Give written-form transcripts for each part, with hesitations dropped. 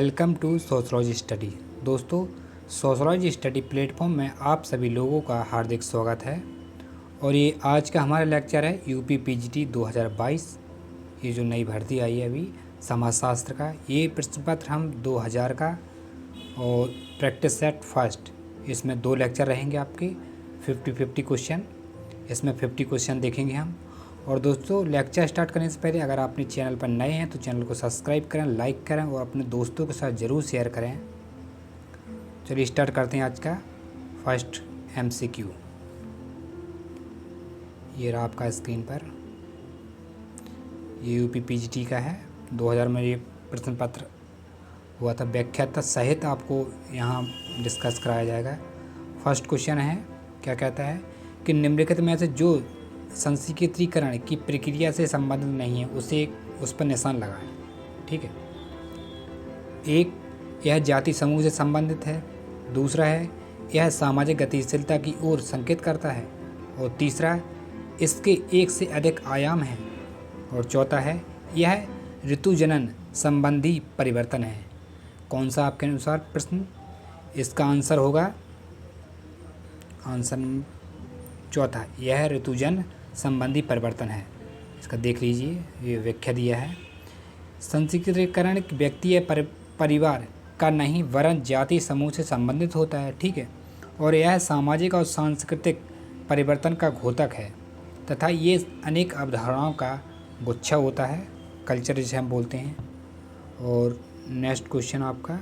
Welcome to sociology study. दोस्तों, sociology study platform में आप सभी लोगों का हार्दिक स्वागत है। और ये आज का हमारा लेक्चर है यूपी पीजीटी 2022। ये जो नई भर्ती आई है अभी समाजशास्त्र का, ये प्रश्न पत्र हम 2000 का और प्रैक्टिस सेट फर्स्ट, इसमें 2 लेक्चर रहेंगे आपके 50-50 क्वेश्चन। इसमें 50 क्वेश्चन देखेंगे हम। और दोस्तों, लेक्चर स्टार्ट करने से पहले अगर आप अपने चैनल पर नए हैं तो चैनल को सब्सक्राइब करें, लाइक करें और अपने दोस्तों के साथ ज़रूर शेयर करें। चलिए स्टार्ट करते हैं आज का फर्स्ट एमसीक्यू। ये रहा आपका स्क्रीन पर, ये यूपी पीजीटी का है। 2000 में ये प्रश्न पत्र हुआ था। व्याख्याता सहित आपको यहाँ डिस्कस कराया जाएगा। फर्स्ट क्वेश्चन है, क्या कहता है कि निम्नलिखित में से जो संस्कृतिकरण की प्रक्रिया से संबंधित नहीं है उस पर निशान लगाएं। ठीक है। एक, यह जाति समूह से संबंधित है। दूसरा है, यह सामाजिक गतिशीलता की ओर संकेत करता है। और तीसरा, इसके एक से अधिक आयाम हैं। और चौथा है, यह ऋतुजनन संबंधी परिवर्तन है। कौन सा आपके अनुसार प्रश्न? इसका आंसर होगा आंसर चौथा, यह ऋतुजन संबंधी परिवर्तन है। इसका देख लीजिए, ये व्याख्या दिया है। संस्कृतिकरण व्यक्ति या परिवार का नहीं वरन जाति समूह से संबंधित होता है। ठीक है। और यह सामाजिक और सांस्कृतिक परिवर्तन का घोतक है तथा ये अनेक अवधारणाओं का गुच्छा होता है, कल्चर जिसे हम बोलते हैं। और नेक्स्ट क्वेश्चन आपका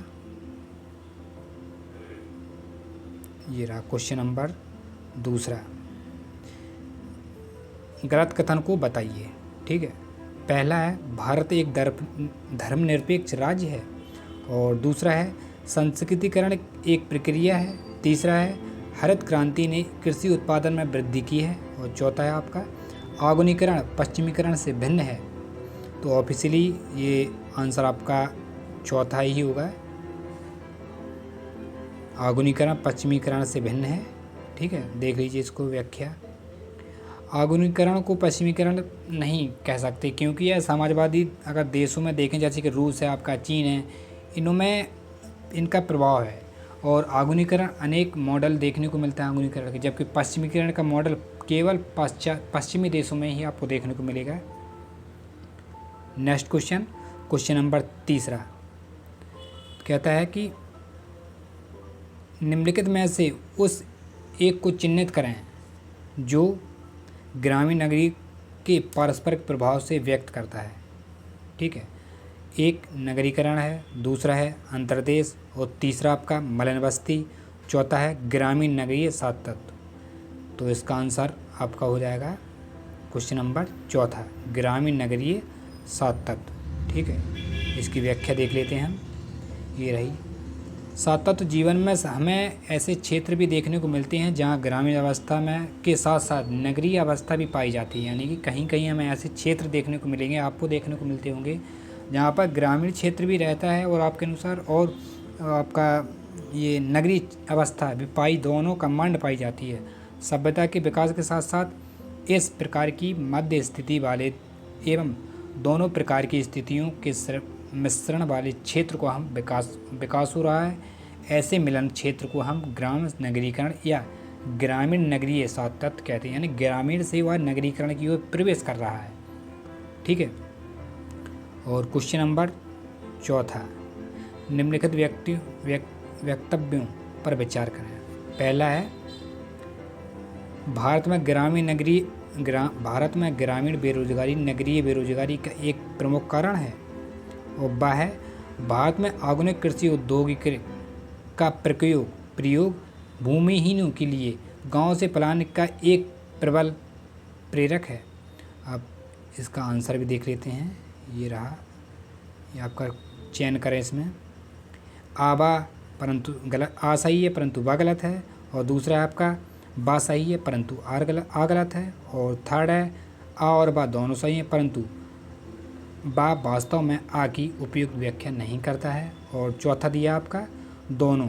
ये रहा, क्वेश्चन नंबर दूसरा, गलत कथन को बताइए। ठीक है। पहला है, भारत एक धर्मनिरपेक्ष राज्य है। और दूसरा है, संस्कृतिकरण एक प्रक्रिया है। तीसरा है, हरित क्रांति ने कृषि उत्पादन में वृद्धि की है। और चौथा है आपका, आधुनिकीकरण पश्चिमीकरण से भिन्न है। तो ऑफिशियली ये आंसर आपका चौथा ही होगा, आधुनिकीकरण पश्चिमीकरण से भिन्न है। ठीक है। देख लीजिए इसको व्याख्या। आधुनिकीकरण को पश्चिमीकरण नहीं कह सकते, क्योंकि यह समाजवादी अगर देशों में देखें, जैसे कि रूस है, आपका चीन है, इनमें इनका प्रभाव है। और आधुनिकीकरण अनेक मॉडल देखने को मिलता है आधुनिकीकरण के, जबकि पश्चिमीकरण का मॉडल केवल पश्चिमी देशों में ही आपको देखने को मिलेगा। नेक्स्ट क्वेश्चन, क्वेश्चन नंबर तीसरा, कहता है कि निम्नलिखित में से उस एक को चिन्हित करें जो ग्रामीण नगरी के पारस्परिक प्रभाव से व्यक्त करता है। ठीक है। एक नगरीकरण है, दूसरा है अंतर्देश और तीसरा आपका मलिन बस्ती, चौथा है ग्रामीण नगरीय सात तत्व। तो इसका आंसर आपका हो जाएगा क्वेश्चन नंबर चौथा, ग्रामीण नगरीय सात तत्व। ठीक है। इसकी व्याख्या देख लेते हैं हम। ये रही, सात तत्व जीवन में हमें ऐसे क्षेत्र भी देखने को मिलते हैं जहां ग्रामीण अवस्था में के साथ साथ नगरीय अवस्था भी पाई जाती है। यानी कि कहीं कहीं हमें ऐसे क्षेत्र देखने को मिलेंगे, आपको देखने को मिलते होंगे, जहां पर ग्रामीण क्षेत्र भी रहता है और आपके अनुसार और आपका ये नगरीय अवस्था भी दोनों का मंड पाई जाती है। सभ्यता के विकास के साथ साथ इस प्रकार की मध्य स्थिति वाले एवं दोनों प्रकार की स्थितियों के मिश्रण वाले क्षेत्र को हम विकास हो रहा है। ऐसे मिलन क्षेत्र को हम ग्राम नगरीकरण या ग्रामीण नगरीय सात तत्व कहते हैं। यानी ग्रामीण से वह नगरीकरण की ओर प्रवेश कर रहा है। ठीक है। और क्वेश्चन नंबर चौथा, निम्नलिखित वक्तव्यों पर विचार करें। पहला है, भारत में ग्रामीण बेरोजगारी नगरीय बेरोजगारी का एक प्रमुख कारण है। और वह है, भारत में आधुनिक कृषि औद्योगिक का प्रयोग भूमिहीनों के लिए गांव से पलायन का एक प्रबल प्रेरक है। अब इसका आंसर भी देख लेते हैं। ये रहा, ये आपका चयन करें इसमें। आबा परंतु गलत, आ सही है परंतु बा गलत है। और दूसरा है आपका, बा सही है परंतु आ गलत है। और थर्ड है, आ और बा दोनों सही हैं परंतु बा वास्तव में आ की उपयुक्त व्याख्या नहीं करता है। और चौथा दिया आपका, दोनों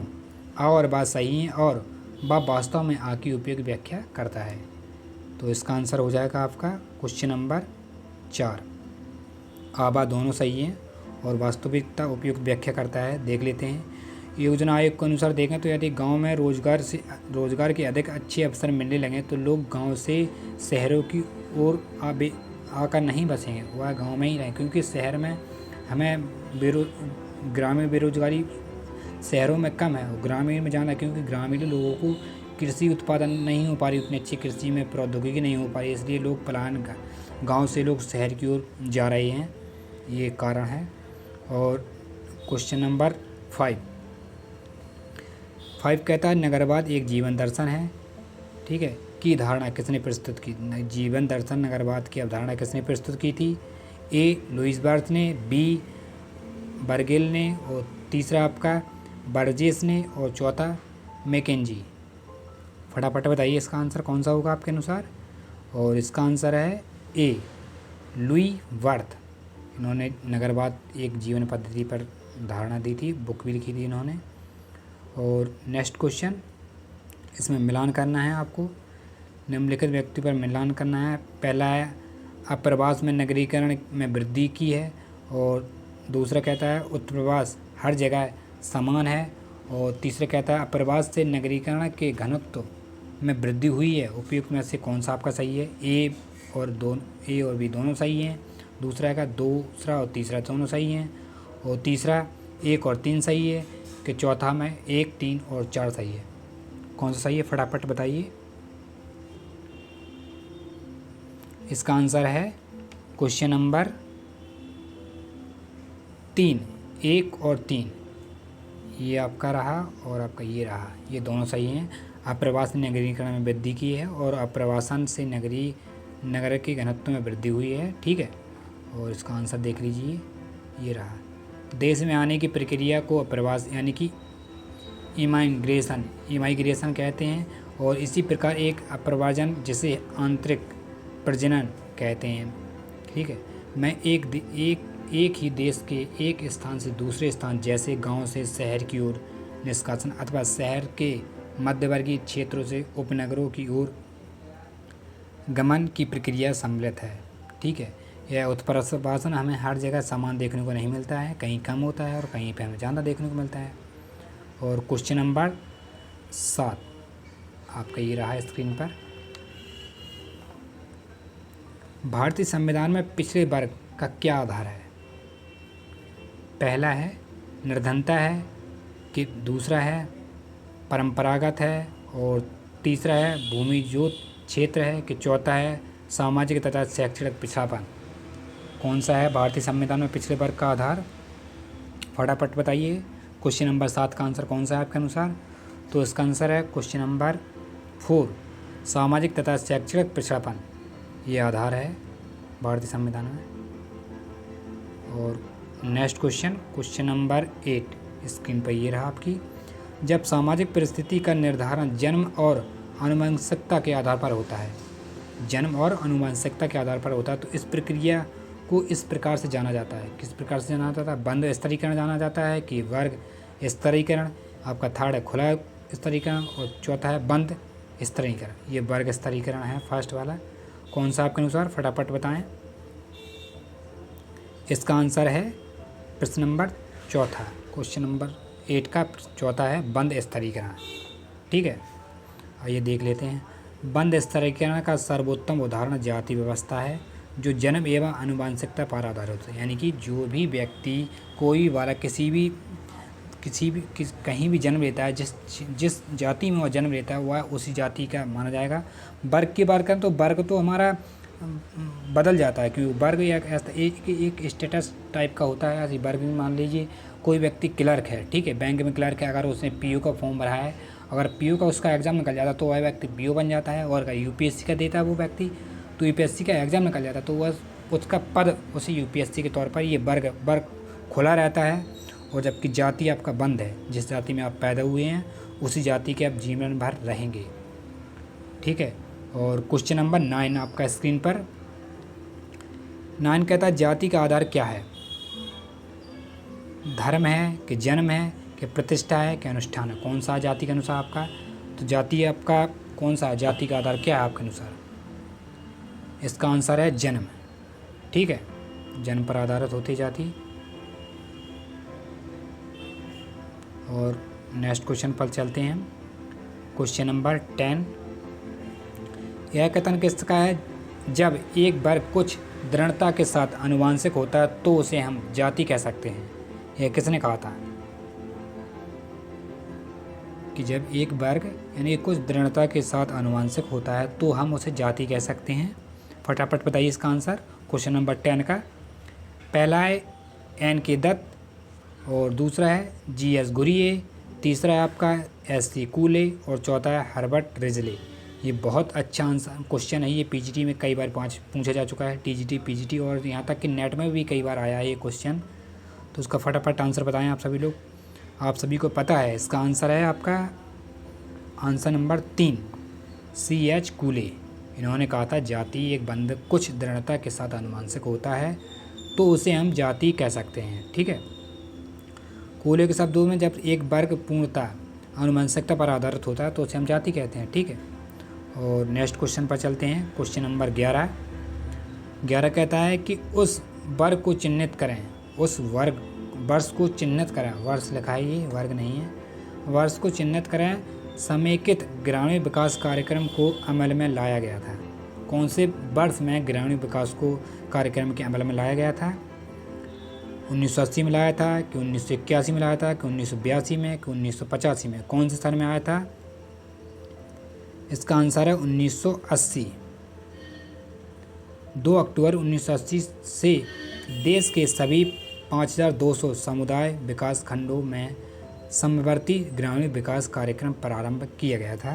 आ और बा सही हैं और बा वास्तव में आ की उपयुक्त व्याख्या करता है। तो इसका आंसर हो जाएगा आपका क्वेश्चन नंबर 4, आ बा दोनों सही हैं और वास्तविकता उपयुक्त व्याख्या करता है, देख लेते हैं। योजना आयोग के अनुसार देखें तो यदि गांव में रोजगार के अधिक अच्छे अवसर मिलने लगे तो लोग गांव से शहरों की ओर आकर नहीं बसेंगे, वह गांव में ही रहें, क्योंकि शहर में हमें ग्रामीण बेरोजगारी शहरों में कम है और ग्रामीण में ज़्यादा, क्योंकि ग्रामीण लोगों को कृषि उत्पादन नहीं हो पा रही, उतनी अच्छी कृषि में प्रौद्योगिकी नहीं हो पा रही, इसलिए लोग पलायन गाँव से लोग शहर की ओर जा रहे हैं, ये कारण है। और क्वेश्चन नंबर 5 कहता है नगरवाद एक जीवन दर्शन है, ठीक है, की धारणा किसने प्रस्तुत की? जीवन दर्शन नगरवाद की अवधारणा किसने प्रस्तुत की थी? ए लुईस बर्थ ने, बी बर्गेल ने, और तीसरा आपका बर्जेस ने, और चौथा मैकेंजी। फटाफट बताइए इसका आंसर कौन सा होगा आपके अनुसार। और इसका आंसर है ए लुई वर्थ। इन्होंने नगरवाद एक जीवन पद्धति पर धारणा दी थी, बुक भी लिखी थी इन्होंने। और नेक्स्ट क्वेश्चन, इसमें मिलान करना है आपको, निम्नलिखित व्यक्ति पर मिलान करना है। पहला है अप्रवास में नगरीकरण में वृद्धि की है, और दूसरा कहता है उत्प्रवास हर जगह समान है, और तीसरा कहता है अप्रवास से नगरीकरण के घनत्व में वृद्धि हुई है, उपयुक्त में से कौन सा आपका सही है? ए और बी दोनों सही हैं। दूसरा का दूसरा और तीसरा दोनों सही हैं, और तीसरा 1 और 3 सही है, कि चौथा में 1, 3 और 4 सही है। कौन सा सही है फटाफट बताइए। इसका आंसर है क्वेश्चन नंबर 3, 1 और 3, ये आपका रहा और आपका ये रहा, ये दोनों सही हैं। अप्रवास ने नगरीकरण में वृद्धि की है और अप्रवासन से नगर के घनत्व में वृद्धि हुई है, ठीक है। और इसका आंसर देख लीजिए, ये रहा। देश में आने की प्रक्रिया को अप्रवास यानी कि इमाइग्रेशन कहते हैं, और इसी प्रकार एक अप्रवाजन जिसे आंतरिक प्रजनन कहते हैं, ठीक है। मैं एक ही देश के एक स्थान से दूसरे स्थान जैसे गांव से शहर की ओर निष्कासन अथवा शहर के मध्यवर्गीय क्षेत्रों से उपनगरों की ओर गमन की प्रक्रिया सम्मिलित है, ठीक है। यह उत्प्रवासन हमें हर जगह समान देखने को नहीं मिलता है, कहीं कम होता है और कहीं पे हमें ज़्यादा देखने को मिलता है। और क्वेश्चन नंबर 7 आपका ये रहा स्क्रीन पर। भारतीय संविधान में पिछड़े वर्ग का क्या आधार है? पहला है निर्धनता है, कि दूसरा है परंपरागत है, और तीसरा है भूमिजोत क्षेत्र है, कि चौथा है सामाजिक तथा शैक्षणिक पिछड़ापन। कौन सा है भारतीय संविधान में पिछड़े वर्ग का आधार? फटाफट बताइए। क्वेश्चन नंबर 7 का आंसर कौन सा है आपके अनुसार? तो इसका आंसर है क्वेश्चन नंबर 4, सामाजिक तथा शैक्षणिक पिछड़ापन, ये आधार है भारतीय संविधान में। और नेक्स्ट क्वेश्चन नंबर 8 स्क्रीन पर ये रहा आपकी। जब सामाजिक परिस्थिति का निर्धारण जन्म और आनुवंशिकता के आधार पर होता है, तो इस प्रक्रिया को इस प्रकार से जाना जाता है। किस प्रकार से जाना जाता है? बंद स्तरीकरण जाना जाता है, कि वर्ग स्तरीकरण। आपका थर्ड है खुला स्तरीकरण, और चौथा है बंद स्तरीकरण। ये वर्ग स्तरीकरण है फर्स्ट वाला। कौन सा आपके अनुसार? फटाफट बताएं। इसका आंसर है प्रश्न नंबर 4, क्वेश्चन नंबर 8 का चौथा है बंद स्तरीकरण, ठीक है। आइए देख लेते हैं। बंद स्तरीकरण का सर्वोत्तम उदाहरण जाति व्यवस्था है, जो जन्म एवं आनुवंशिकता पर आधारित है। यानी कि जो भी व्यक्ति कोई वाला कहीं भी जन्म लेता है, जिस जाति में वह जन्म लेता है वह उसी जाति का माना जाएगा। वर्ग की बात करें तो वर्ग तो हमारा बदल जाता है, क्योंकि वर्ग एक स्टेटस टाइप का होता है। ऐसे वर्ग में मान लीजिए कोई व्यक्ति क्लर्क है, ठीक है, बैंक में क्लर्क है, अगर उसने पीओ का फॉर्म भरा है, अगर पीओ का उसका एग्ज़ाम निकल जाता है तो वह व्यक्ति पीओ बन जाता है। और अगर यूपीएससी का देता है वो व्यक्ति, तो यूपीएससी का एग्ज़ाम निकल जाता है तो वह उसका पद उसी यूपीएससी के तौर पर ये वर्ग खुला रहता है। और जबकि जाति आपका बंद है, जिस जाति में आप पैदा हुए हैं उसी जाति के आप जीवन भर रहेंगे, ठीक है। और क्वेश्चन नंबर 9 आपका स्क्रीन पर। 9 कहता है जाति का आधार क्या है? धर्म है, कि जन्म है, कि प्रतिष्ठा है, कि अनुष्ठान है? कौन सा जाति के अनुसार आपका? तो जाति आपका कौन सा जाति का आधार क्या है आपके अनुसार? इसका आंसर है जन्म, ठीक है। जन्म पर आधारित होती जाति। और नेक्स्ट क्वेश्चन पर चलते हैं। क्वेश्चन नंबर 10, यह कथन किसका है? जब एक वर्ग कुछ दृढ़ता के साथ आनुवंशिक होता है तो उसे हम जाति कह सकते हैं। यह किसने कहा था कि जब एक वर्ग यानी कुछ दृढ़ता के साथ आनुवंशिक होता है तो हम उसे जाति कह सकते हैं? फटाफट बताइए इसका आंसर क्वेश्चन नंबर 10 का। पहला है एन के दत्त और दूसरा है जी एस गुरिये, तीसरा है आपका एस सी कूले और चौथा है हर्बर्ट रिजले। ये बहुत अच्छा आंसर क्वेश्चन है। ये पीजीटी में कई बार पूछा जा चुका है, टीजीटी पीजीटी और यहाँ तक कि नेट में भी कई बार आया है ये क्वेश्चन। तो उसका फटाफट आंसर बताएं आप सभी लोग। आप सभी को पता है इसका आंसर है आपका आंसर नंबर 3 सी एच कूले। इन्होंने कहा था जाति एक बंधक कुछ दृढ़ता के साथ आनुवंशिक होता है तो उसे हम जाति कह सकते हैं। ठीक है, कूले के शब्दों में जब एक वर्ग पूर्णतः आनुवंशिकता पर आधारित होता है तो उसे हम जाति कहते हैं। ठीक है, और नेक्स्ट क्वेश्चन पर चलते हैं। क्वेश्चन नंबर 11 कहता है कि उस वर्ग को चिन्हित करें। उस वर्ष को चिन्हित करें, वर्ष लिखा है ये, वर्ग नहीं है। वर्ष को चिन्हित करें समेकित ग्रामीण विकास कार्यक्रम को अमल में लाया गया था। कौन से वर्ष में ग्रामीण विकास को कार्यक्रम के अमल में लाया गया था? 1980 में लाया था कि 1981 में लाया था कि 1982 में कि 1985 में? कौन से साल में आया था? इसका आंसर है 1980। 2 अक्टूबर 1980 से देश के सभी 5200 समुदाय विकास खंडों में समवर्ती ग्रामीण विकास कार्यक्रम प्रारंभ किया गया था।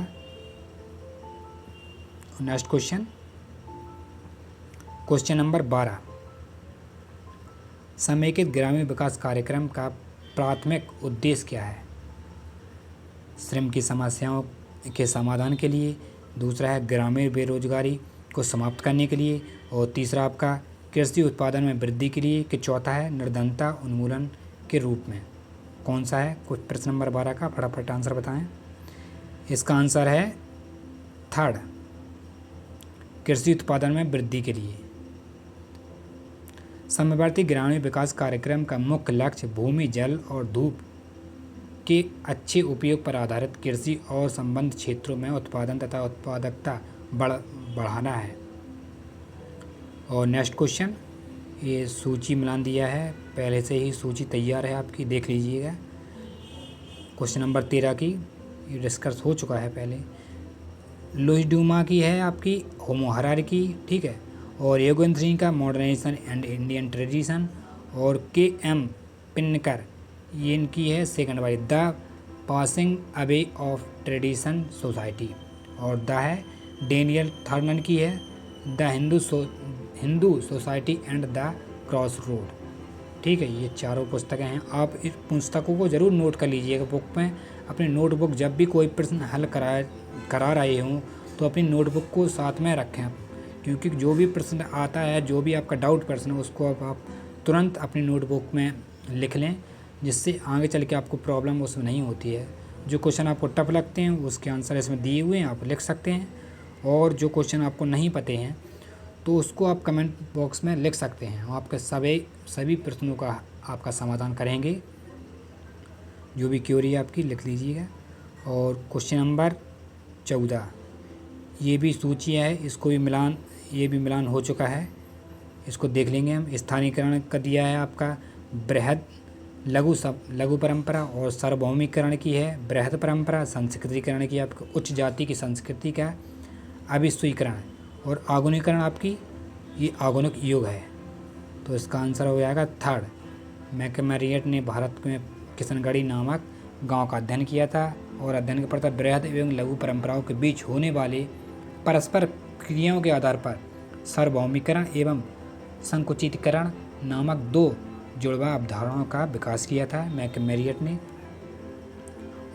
नेक्स्ट क्वेश्चन नंबर 12, समेकित ग्रामीण विकास कार्यक्रम का प्राथमिक उद्देश्य क्या है? श्रम की समस्याओं के समाधान के लिए, दूसरा है ग्रामीण बेरोजगारी को समाप्त करने के लिए और तीसरा आपका कृषि उत्पादन में वृद्धि के लिए कि चौथा है निर्धनता उन्मूलन के रूप में? कौन सा है? कुछ प्रश्न नंबर 12 का फटाफट आंसर बताएं। इसका आंसर है 3rd, कृषि उत्पादन में वृद्धि के लिए। समवर्ती ग्रामीण विकास कार्यक्रम का मुख्य लक्ष्य भूमि, जल और धूप के अच्छे उपयोग पर आधारित कृषि और संबद्ध क्षेत्रों में उत्पादन तथा उत्पादकता बढ़ाना है। और नेक्स्ट क्वेश्चन, ये सूची मिलान दिया है, पहले से ही सूची तैयार है आपकी, देख लीजिएगा। क्वेश्चन नंबर 13 की ये डिस्कस हो चुका है पहले। लुईस ड्यूमा की है आपकी होमो हायरार्की, ठीक है, और योगेंद्र का मॉडर्नाइजेशन एंड इंडियन ट्रेडिशन, और के एम पिन्नकर ये इनकी है सेकंड वाली the passing away of tradition society, और द है डेनियल थर्नन की है the Hindu society and the cross road. ठीक है, ये चारों पुस्तकें हैं। आप इस पुस्तकों को ज़रूर नोट कर लीजिएगा बुक में। अपनी नोटबुक जब भी कोई प्रश्न हल करा रहे हों तो अपनी नोटबुक को साथ में रखें, क्योंकि जो भी प्रश्न आता है, जो भी आपका डाउट प्रश्न है, उसको आप तुरंत अपनी नोटबुक में लिख लें, जिससे आगे चल के आपको प्रॉब्लम उसमें नहीं होती है। जो क्वेश्चन आपको टफ लगते हैं उसके आंसर इसमें दिए हुए हैं, आप लिख सकते हैं, और जो क्वेश्चन आपको नहीं पते हैं तो उसको आप कमेंट बॉक्स में लिख सकते हैं। आपके सभी प्रश्नों का आपका समाधान करेंगे। जो भी क्वेरी आपकी लिख लीजिएगा। और क्वेश्चन नंबर 14 ये भी सूची है, इसको भी मिलान हो चुका है, इसको देख लेंगे हम। स्थानीयकरण का दिया है आपका बृहद लघु परंपरा, और सार्वभौमिकरण की है बृहद परंपरा, संस्कृतिकरण की आपको उच्च जाति की संस्कृति का अभिस्वीकरण, और आधुनिकरण आपकी ये आधुनिक युग है। तो इसका आंसर हो जाएगा 3rd। मैकमैरियट ने भारत में किशनगढ़ी नामक गांव का अध्ययन किया था, और अध्ययन के पड़ता बृहद एवं लघु परंपराओं के बीच होने वाले परस्पर क्रियाओं के आधार पर सार्वभौमिकरण एवं संकुचितकरण नामक 2 जुड़वा अवधारणाओं का विकास किया था मैकमैरियट ने।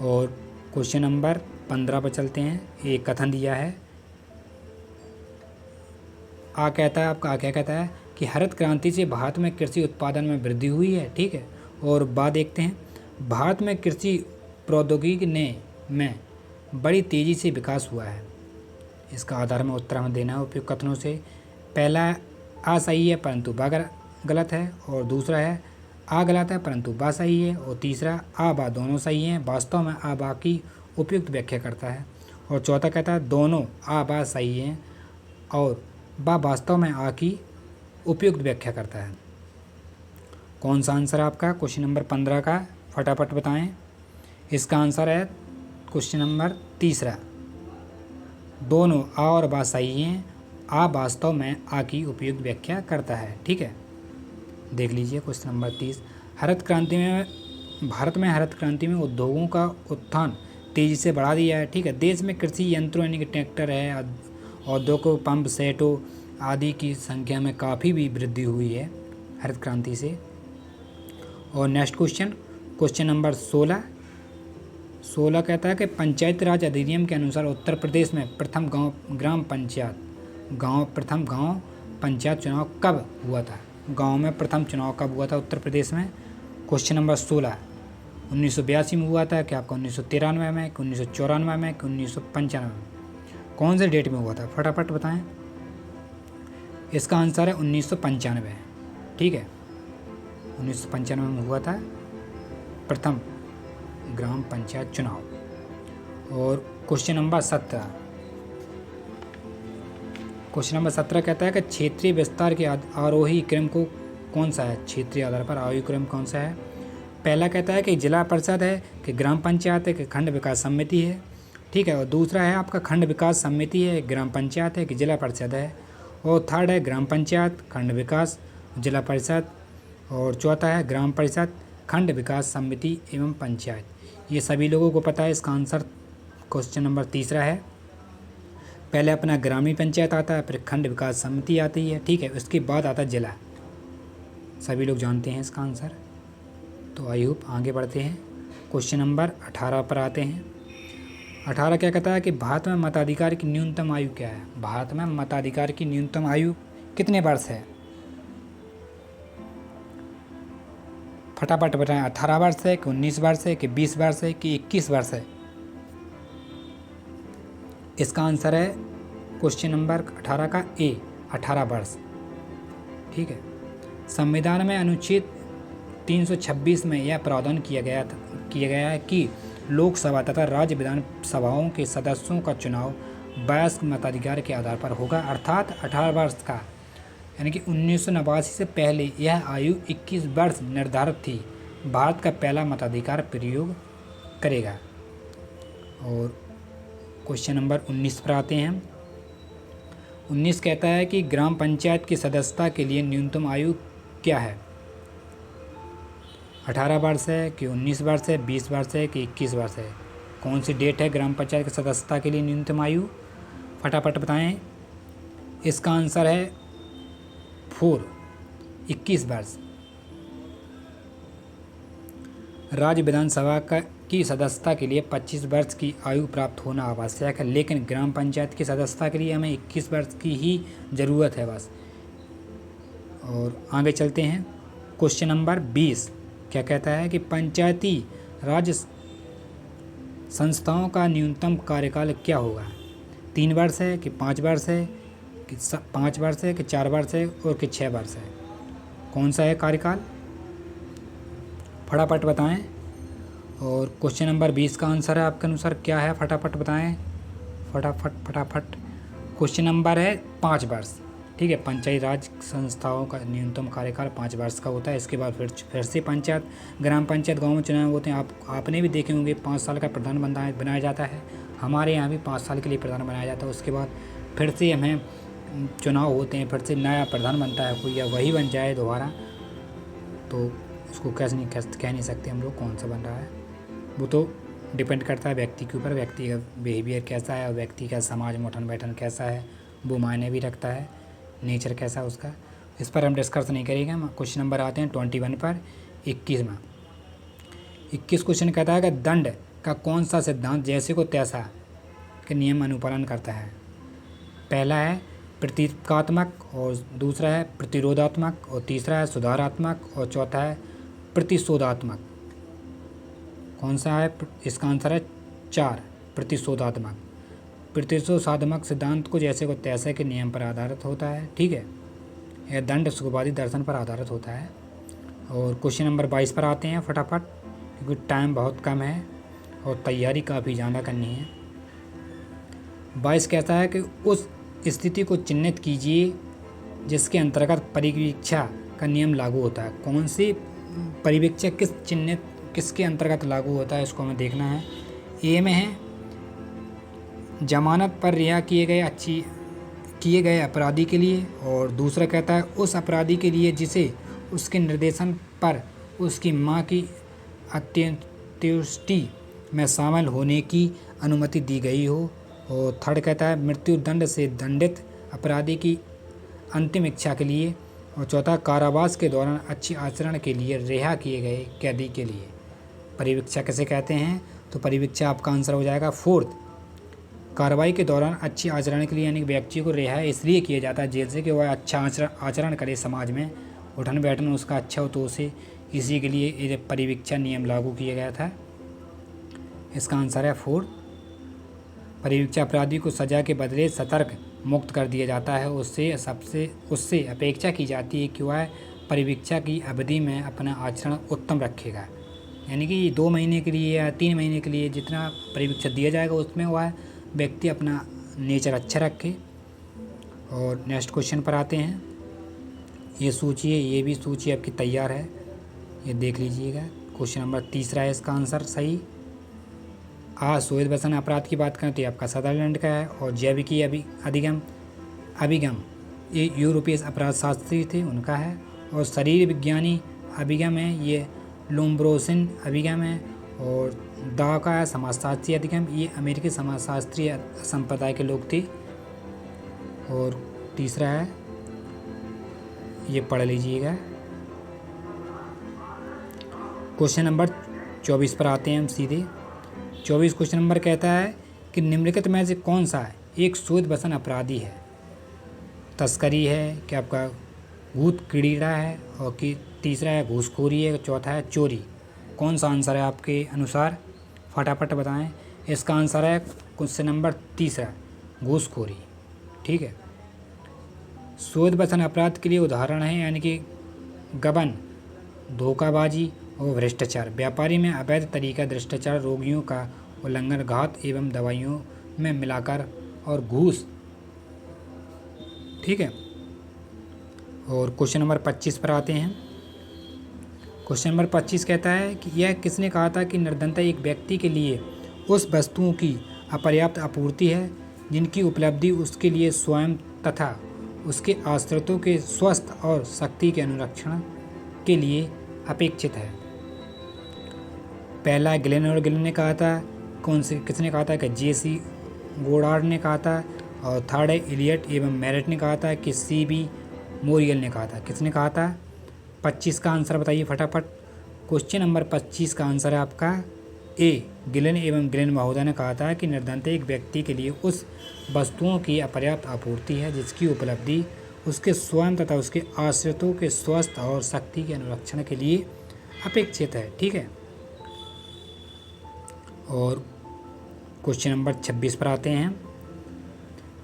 और क्वेश्चन नंबर 15 पर चलते हैं। एक कथन दिया है, क्या कहता है कि हरित क्रांति से भारत में कृषि उत्पादन में वृद्धि हुई है। ठीक है, और बात देखते हैं, भारत में कृषि प्रौद्योगिकी में बड़ी तेज़ी से विकास हुआ है। इसका आधार में उत्तर हमें देना है उपयुक्त कथनों से। पहला असही है परंतु गलत है, और दूसरा है आ गलत है परंतु बा सही है। और तीसरा आ बा दोनों सही हैं, वास्तव में आ बा की उपयुक्त व्याख्या करता है। और चौथा कहता है दोनों आ बा सही हैं और बा वास्तव में आ की उपयुक्त व्याख्या करता है। कौन सा आंसर है आपका क्वेश्चन नंबर 15 का, फटाफट बताएं। इसका आंसर है क्वेश्चन नंबर तीसरा, दोनों आ और बा सही हैं, आ वास्तव में आ की उपयुक्त व्याख्या करता है। ठीक है, देख लीजिए क्वेश्चन नंबर 30। भारत में हरित क्रांति में उद्योगों का उत्थान तेज़ी से बढ़ा दिया है। ठीक है, देश में कृषि यंत्रों यानी कि ट्रैक्टर है, औद्योगिक पंप सेटों आदि की संख्या में काफ़ी भी वृद्धि हुई है हरित क्रांति से। और नेक्स्ट क्वेश्चन नंबर 16 कहता है कि पंचायती राज अधिनियम के अनुसार उत्तर प्रदेश में प्रथम गांव पंचायत चुनाव कब हुआ था? गांव में प्रथम चुनाव कब हुआ था उत्तर प्रदेश में? क्वेश्चन नंबर 16 1982 में हुआ था, क्या आपका 1993 में, कि 1994 में, कि 1995 में? कौन से डेट में हुआ था, फटाफट बताएं। इसका आंसर है 1995। ठीक है, 1995 में हुआ था प्रथम ग्राम पंचायत चुनाव। और क्वेश्चन नंबर 17 कहता है कि क्षेत्रीय विस्तार के आरोही क्रम को कौन सा है? क्षेत्रीय आधार पर आरोही क्रम कौन सा है? पहला कहता है कि जिला परिषद है, कि ग्राम पंचायत है, कि खंड विकास समिति है। ठीक है, और दूसरा है आपका खंड विकास समिति है, ग्राम पंचायत है, कि जिला परिषद है। और थर्ड है ग्राम पंचायत, खंड विकास, जिला परिषद। और चौथा है ग्राम परिषद, खंड विकास समिति एवं पंचायत। ये सभी लोगों को पता है। इसका आंसर क्वेश्चन नंबर 30 है। पहले अपना ग्रामीण पंचायत आता है, फिर खंड विकास समिति आती है। ठीक है, उसके बाद आता है जिला। सभी लोग जानते हैं इसका आंसर। तो आई होप आगे बढ़ते हैं। क्वेश्चन नंबर 18 पर आते हैं। 18 क्या कहता है कि भारत में मताधिकार की न्यूनतम आयु क्या है? भारत में मताधिकार की न्यूनतम आयु कितने वर्ष है? फटाफट बताएं। 18 वर्ष है, कि 19 वर्ष है, कि 20 वर्ष है, कि 21 वर्ष है? इसका आंसर है क्वेश्चन नंबर 18 का ए, 18 वर्ष। ठीक है, संविधान में अनुच्छेद 326 में यह प्रावधान किया गया है कि लोकसभा तथा राज्य विधानसभाओं के सदस्यों का चुनाव वयस्क मताधिकार के आधार पर होगा, अर्थात 18 वर्ष का। यानी कि 1989 से पहले यह आयु 21 वर्ष निर्धारित थी। भारत का पहला मताधिकार प्रयोग करेगा। और क्वेश्चन नंबर 19 पर आते हैं। 19 कहता है कि ग्राम पंचायत की सदस्यता के लिए न्यूनतम आयु क्या है? 18 वर्ष है, कि 19 वर्ष है, 20 वर्ष है, कि 21 वर्ष है? कौन सी डेट है ग्राम पंचायत की सदस्यता के लिए न्यूनतम आयु? फटाफट बताएं। इसका आंसर है 21 वर्ष। राज्य विधानसभा की सदस्यता के लिए 25 वर्ष की आयु प्राप्त होना आवश्यक है, लेकिन ग्राम पंचायत की सदस्यता के लिए हमें 21 वर्ष की ही ज़रूरत है बस। और आगे चलते हैं। क्वेश्चन नंबर 20 क्या कहता है कि पंचायती राज संस्थाओं का न्यूनतम कार्यकाल क्या होगा? 3 वर्ष है, कि 5 वर्ष है, कि 5 वर्ष है, कि 4 वर्ष है, और कि 6 वर्ष है? कौन सा है कार्यकाल? फटाफट बताएं। और क्वेश्चन नंबर 20 का आंसर है आपके अनुसार क्या है? फटाफट बताएं, फटाफट। क्वेश्चन नंबर है 5 वर्ष। ठीक है, पंचायती राज संस्थाओं का न्यूनतम कार्यकाल 5 वर्ष का होता है। इसके बाद फिर से ग्राम पंचायत गाँव में चुनाव होते हैं। आपने भी देखे होंगे 5 साल का प्रधान बनाया जाता है। हमारे यहाँ भी 5 साल के लिए प्रधान बनाया जाता है। उसके बाद फिर से हमें चुनाव होते हैं, फिर से नया प्रधान बनता है कोई, या वही बन जाए दोबारा, तो उसको कह नहीं सकते हम लोग कौन सा बन रहा है। वो तो डिपेंड करता है व्यक्ति के ऊपर, व्यक्ति का बिहेवियर कैसा है और व्यक्ति का समाज में उठन बैठन कैसा है, वो मायने भी रखता है, नेचर कैसा है उसका। इस पर हम डिस्कस नहीं करेंगे। क्वेश्चन नंबर आते हैं 21 पर। 21 में 21 क्वेश्चन कहता है कि दंड का कौन सा सिद्धांत जैसे को तैसा के नियम अनुपालन करता है? पहला है प्रतीकात्मक, और दूसरा है प्रतिरोधात्मक, और तीसरा है सुधारात्मक, और चौथा है प्रतिशोधात्मक। कौन सा है? इसका आंसर है 4, प्रतिशोधात्मक। प्रतिशोधात्मक सिद्धांत को जैसे को तैसे के नियम पर आधारित होता है। ठीक है, यह दंड सुखवादी दर्शन पर आधारित होता है। और क्वेश्चन नंबर 22 पर आते हैं फटाफट, क्योंकि टाइम बहुत कम है और तैयारी काफ़ी ज़्यादा करनी है। 22 कहता है कि उस स्थिति को चिन्हित कीजिए जिसके अंतर्गत परिवीक्षा का नियम लागू होता है। कौन सी परिवीक्षा किसके अंतर्गत लागू होता है, इसको हमें देखना है। ए में है जमानत पर रिहा किए गए अपराधी के लिए, और दूसरा कहता है उस अपराधी के लिए जिसे उसके निर्देशन पर उसकी मां की अंत्येष्टि में शामिल होने की अनुमति दी गई हो, और थर्ड कहता है मृत्यु दंड से दंडित अपराधी की अंतिम इच्छा के लिए, और चौथा कारावास के दौरान अच्छी आचरण के लिए रिहा किए गए कैदी के लिए। परिवीक्षा किसे कहते हैं, तो परिवीक्षा आपका आंसर हो जाएगा फोर्थ। कार्रवाई के दौरान अच्छी आचरण के लिए, यानी व्यक्ति को रिहा इसलिए किया जाता है जेल से कि वह अच्छा आचरण करे, समाज में उठन बैठन उसका अच्छा हो, तो उसे इसी के लिए ये परिवीक्षा नियम लागू किया गया था। इसका आंसर है फोर्थ। परिवीक्षा अपराधी को सजा के बदले सतर्क मुक्त कर दिया जाता है, उससे अपेक्षा की जाती है कि वह परिवीक्षा की अवधि में अपना आचरण उत्तम रखेगा, यानी कि 2 महीने के लिए या 3 महीने के लिए जितना परिवीक्षा दिया जाएगा उसमें वह व्यक्ति अपना नेचर अच्छा रखे। और नेक्स्ट क्वेश्चन पर आते हैं। ये भी सूची आपकी तैयार है, ये देख लीजिएगा। क्वेश्चन नंबर 3 है इसका आंसर सही। सोएद वसन अपराध की बात करें तो ये आपका सदरलैंड का है, और जैविकी अभिगम ये यूरोपीय अपराध शास्त्री थे, उनका है। और शरीर विज्ञानी अभिगम है, ये लोम्ब्रोसिन अभिगम है। और दा का है समाजशास्त्री अधिगम, ये अमेरिकी समाजशास्त्रीय संप्रदाय के लोग थे। और तीसरा है, ये पढ़ लीजिएगा। क्वेश्चन नंबर 24 पर आते हैं हम सीधे। 24 क्वेश्चन नंबर कहता है कि निम्नलिखित में से कौन सा एक सोएद वसन अपराधी है। तस्करी है, कि आपका भूत क्रीड़ा है, और कि तीसरा है घूसखोरी है, चौथा है चोरी। कौन सा आंसर है आपके अनुसार, फटाफट बताएं। इसका आंसर है क्वेश्चन नंबर 3 घूसखोरी। ठीक है। सोएद वसन अपराध के लिए उदाहरण है, यानी कि गबन, धोखाबाजी और भ्रष्टाचार। व्यापारी में अवैध तरीका, भ्रष्टाचार, रोगियों का उल्लंघन, घात एवं दवाइयों में मिलाकर, और घूस। ठीक है। और क्वेश्चन नंबर 25 पर आते हैं। क्वेश्चन नंबर 25 कहता है कि यह किसने कहा था कि निर्धनता एक व्यक्ति के लिए उस वस्तुओं की अपर्याप्त आपूर्ति है जिनकी उपलब्धि उसके लिए स्वयं तथा उसके आश्रितों के स्वस्थ और शक्ति के अनुरक्षण के लिए अपेक्षित है। पहला गिलेन और गिलेन ने कहा था, किसने कहा था कि जेसी गोडार्ड ने कहा था। और थर्ड है इलियट एवं मैरिट ने कहा था, कि सीबी मोरियल ने कहा था। किसने कहा था? 25 का आंसर बताइए फटाफट। क्वेश्चन नंबर 25 का आंसर है आपका ए, गिलेन एवं गिलेन महोदय ने कहा था कि निर्धनता एक व्यक्ति के लिए उस वस्तुओं की अपर्याप्त आपूर्ति है जिसकी उपलब्धि उसके स्वयं तथा उसके आश्रितों के स्वास्थ्य और शक्ति के अनुरक्षण के लिए अपेक्षित है। ठीक है। और क्वेश्चन नंबर 26 पर आते हैं।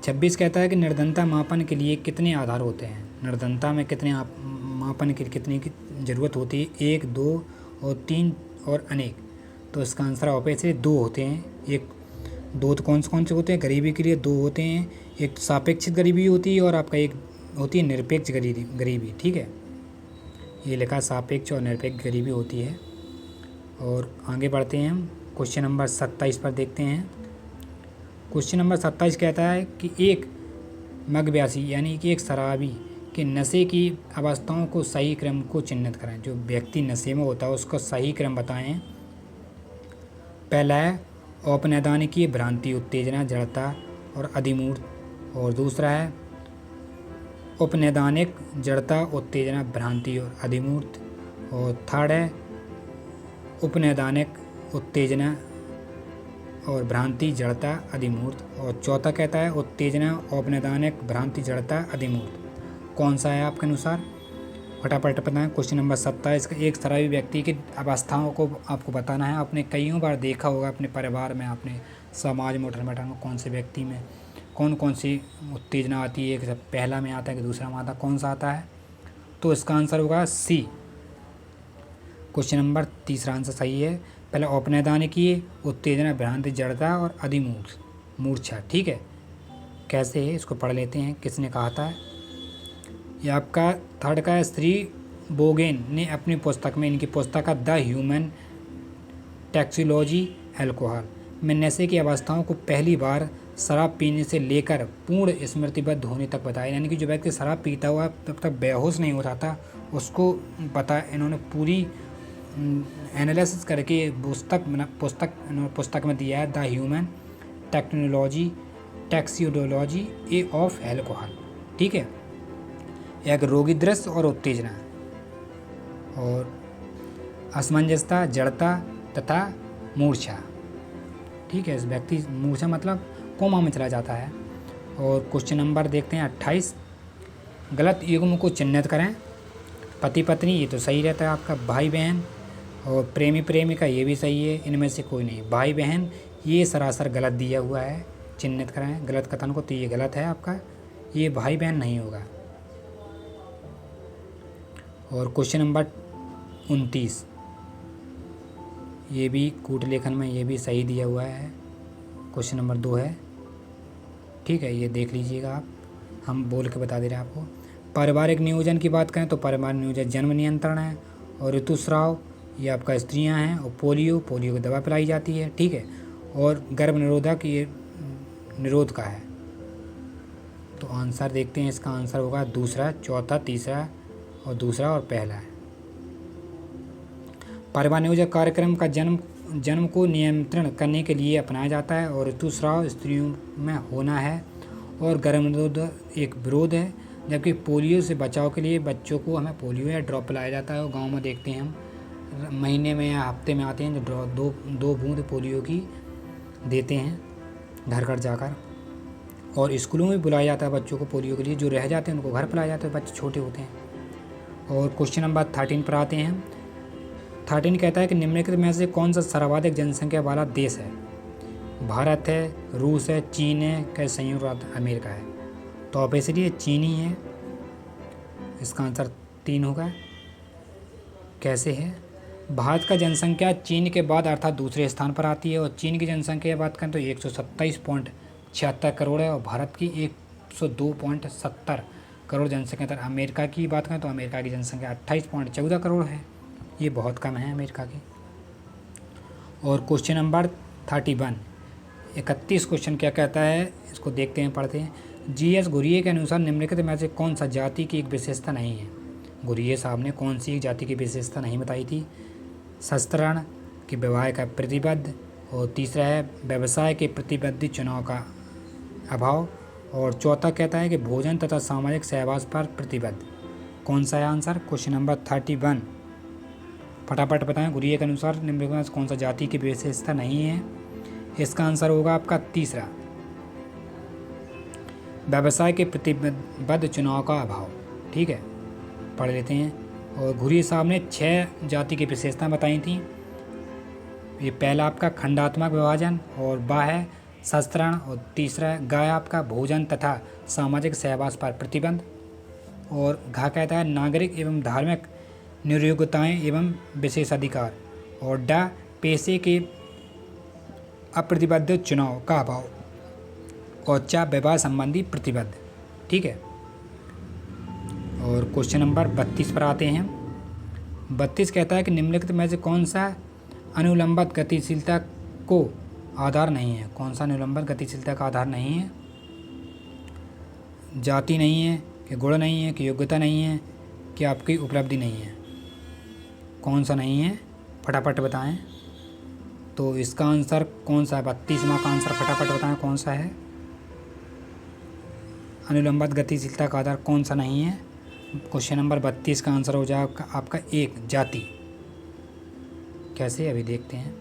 26 कहता है कि निर्धनता मापन के लिए कितने आधार होते हैं। निर्धनता में कितने मापन की कितने की ज़रूरत होती है? 1, 2 और 3 और अनेक। तो इसका आंसर ऑब्वियसली 2 होते हैं। एक 2 तो कौन से होते हैं? गरीबी के लिए 2 होते हैं। एक सापेक्षिक गरीबी होती है और आपका एक होती है निरपेक्ष गरीबी। ठीक है, ये लिखा सापेक्ष और निरपेक्ष गरीबी होती है। और आगे बढ़ते हैं हम क्वेश्चन नंबर 27 पर देखते हैं। क्वेश्चन नंबर 27 कहता है कि एक मगव्यासी यानी कि एक शराबी के नशे की अवस्थाओं को सही क्रम को चिन्हित करें। जो व्यक्ति नशे में होता है उसका सही क्रम बताएं। पहला है औपनैदानिकीय भ्रांति, उत्तेजना, जड़ता और अधिमूर्त। और दूसरा है उपनैदानिक, जड़ता, उत्तेजना, भ्रांति और अधिमूर्त। और थर्ड है उपनैदानिक, उत्तेजना और भ्रांति, जड़ता, अधिमूर्त। और चौथा कहता है उत्तेजना, औपनैदानिक, भ्रांति, जड़ता, अधिमूर्त। कौन सा है आपके अनुसार? फटाफट बताएं। क्वेश्चन नंबर 27 का एक शराबी व्यक्ति की अवस्थाओं को आपको बताना है। आपने कईयों बार देखा होगा अपने परिवार में, आपने समाज में, उठन बैठन में, कौन से व्यक्ति में कौन सी उत्तेजना आती है, पहला में आता है कि दूसरा में आता है, कौन सा आता है? तो इसका आंसर होगा सी, क्वेश्चन नंबर तीसरा आंसर सही है। पहले औपनिदान किए, उत्तेजना, भ्रांति, जड़ता और मूर्छा। ठीक है, कैसे है इसको पढ़ लेते हैं, किसने कहा था। ये आपका थर्ड का श्री बोगेन ने अपनी पुस्तक में, इनकी पुस्तक का द ह्यूमन टैक्सियोलॉजी अल्कोहल में नशे की अवस्थाओं को पहली बार शराब पीने से लेकर पूर्ण स्मृतिबद्ध होने तक बताया। यानी कि जो व्यक्ति शराब पीता हुआ तब तक बेहोश नहीं होता था, उसको इन्होंने पूरी एनालिसिस करके पुस्तक में दिया है, द ह्यूमन टैक्सियोलॉजी ए ऑफ अल्कोहल। ठीक है, एक रोगी दृश्य और उत्तेजना और असमंजसता, जड़ता तथा मूर्छा। ठीक है, इस व्यक्ति मूर्छा मतलब कोमा में चला जाता है। और क्वेश्चन नंबर देखते हैं 28, गलत युग्म को चिन्हित करें। पति पत्नी ये तो सही रहता है आपका, भाई बहन और प्रेमी प्रेमिका ये भी सही है, इनमें से कोई नहीं। भाई बहन ये सरासर गलत दिया हुआ है, चिन्हित करें गलत कथन को, तो ये गलत है आपका, ये भाई बहन नहीं होगा। और क्वेश्चन नंबर 29, ये भी कूट लेखन में ये भी सही दिया हुआ है, क्वेश्चन नंबर 2 है। ठीक है, ये देख लीजिएगा आप, हम बोल के बता दे रहे हैं आपको। पारिवारिक नियोजन की बात करें तो पारिवारिक नियोजन जन्म नियंत्रण है, और ऋतुस्राव ये आपका स्त्रियां हैं, और पोलियो की दवा पिलाई जाती है। ठीक है, और गर्भ निरोधक ये निरोध का है। तो आंसर देखते हैं, इसका आंसर होगा दूसरा, चौथा, तीसरा और दूसरा और पहला है। परिवार नियोजन कार्यक्रम का जन्म को नियंत्रण करने के लिए अपनाया जाता है, और ऋतुस्राव स्त्रियों में होना है, और गर्भ निरोध एक विरोध है। जबकि पोलियो से बचाव के लिए बच्चों को हमें पोलियो या ड्रॉप पिलाया जाता है, और गांव में देखते हैं हम महीने में या हफ्ते में आते हैं जो दो बूंद पोलियो की देते हैं घर घर जाकर। और स्कूलों में बुलाया जाता है बच्चों को पोलियो के लिए, जो रह जाते हैं उनको घर पिलाया जाता है, बच्चे छोटे होते हैं। और क्वेश्चन नंबर 13 पर आते हैं। 13 कहता है कि निम्नलिखित में से कौन सा सर्वाधिक जनसंख्या वाला देश है। भारत है, रूस है, चीन है, क्या संयुक्त राज्य अमेरिका है। तो ऑब्वियसली ये चीन ही है, इसका आंसर 3 होगा। कैसे है, भारत का जनसंख्या चीन के बाद अर्थात दूसरे स्थान पर आती है, और चीन की जनसंख्या की बात करें तो 127.76 करोड़ है, और भारत की 102.70 करोड़ जनसंख्या। अमेरिका की बात करें तो अमेरिका की जनसंख्या 28.14 करोड़ है, ये बहुत कम है अमेरिका की। और क्वेश्चन नंबर 31, 31 क्वेश्चन क्या कहता है, इसको देखते हैं, पढ़ते हैं। GS घुरिये के अनुसार निम्नलिखित में से कौन सा जाति की एक विशेषता नहीं है। घुरिये साहब ने कौन सी एक जाति की विशेषता नहीं बताई थी। शस्त्रण के विवाह का प्रतिबद्ध, और तीसरा है व्यवसाय के प्रतिबद्ध चुनाव का अभाव, और चौथा कहता है कि भोजन तथा सामाजिक सहवास पर प्रतिबद्ध। कौन सा है आंसर, क्वेश्चन नंबर 31, फटाफट बताएं। घुरिये के अनुसार निम्नलिखित में कौन सा जाति की विशेषता नहीं है। इसका आंसर होगा आपका तीसरा, व्यवसाय के प्रतिबद्ध चुनाव का अभाव। ठीक है, पढ़ लेते हैं। और घुरिये साहब ने 6 जाति की विशेषताएं बताई थी। ये पहला आपका खंडात्मक विभाजन, और बा है शस्त्रण, और तीसरा है गा आपका भोजन तथा सामाजिक सहवास पर प्रतिबंध, और घा कहता है नागरिक एवं धार्मिक निर्योग्यताएं एवं विशेषाधिकार, और डा पेशे के अप्रतिबद्ध चुनाव का अभाव, और चा विवाह संबंधी प्रतिबद्ध। ठीक है, और क्वेश्चन नंबर 32 पर आते हैं। 32 कहता है कि निम्नलिखित में से कौन सा अनुलंबित गतिशीलता को आधार नहीं है। कौन सा अनुलंबित गतिशीलता का आधार नहीं है। जाति नहीं है, कि गुण नहीं है, कि योग्यता नहीं है, कि आपकी उपलब्धि नहीं है। कौन सा नहीं है, फटाफट बताएं। तो इसका आंसर कौन सा है, 32वां का आंसर फटाफट बताएं कौन सा है। अनुलंबित गतिशीलता का आधार कौन सा नहीं है। क्वेश्चन नंबर 32 का आंसर हो जाएगा आपका 1, जाति। कैसे, अभी देखते हैं।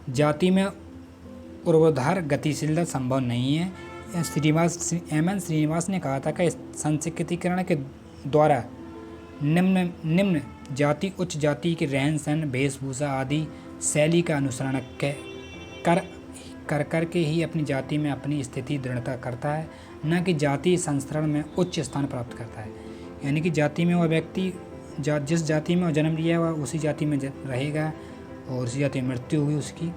जाति में ऊर्ध्वाधर गतिशीलता संभव नहीं है। MN श्रीनिवास ने कहा था कि संस्कृतिकरण के द्वारा निम्न जाति उच्च जाति के रहन सहन, वेशभूषा आदि शैली का अनुसरण कर के ही अपनी जाति में अपनी स्थिति दृढ़ता करता है, न कि जाति संस्करण में उच्च स्थान प्राप्त करता है। यानी कि जाति में वह व्यक्ति जिस जाति में जन्म लिया हुआ उसी जाति में रहेगा और उसी जाति में मृत्यु होगी उसकी।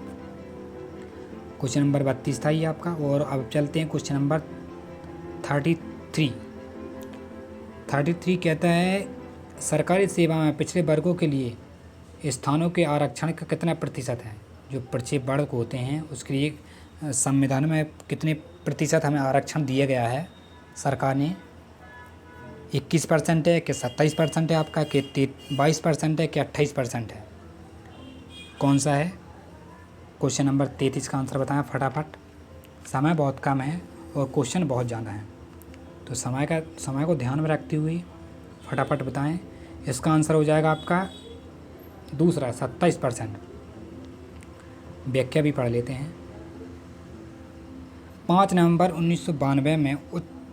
क्वेश्चन नंबर 32 था ये आपका। और अब चलते हैं क्वेश्चन नंबर 33। 33 कहता है सरकारी सेवा में पिछड़े वर्गों के लिए स्थानों के आरक्षण का कितना प्रतिशत है। जो पिछड़े वर्ग होते हैं उसके लिए संविधान में कितने प्रतिशत हमें आरक्षण दिया गया है सरकार ने। 21% है कि 27% है आपका, कि 22% है कि 28% है, कौन सा है। क्वेश्चन नंबर 33 का आंसर बताएं फटाफट। समय बहुत कम है और क्वेश्चन बहुत ज़्यादा है, तो समय को ध्यान में रखते हुए फटाफट बताएं। इसका आंसर हो जाएगा आपका दूसरा 27%। व्याख्या भी पढ़ लेते हैं। 5 नवंबर 1992 में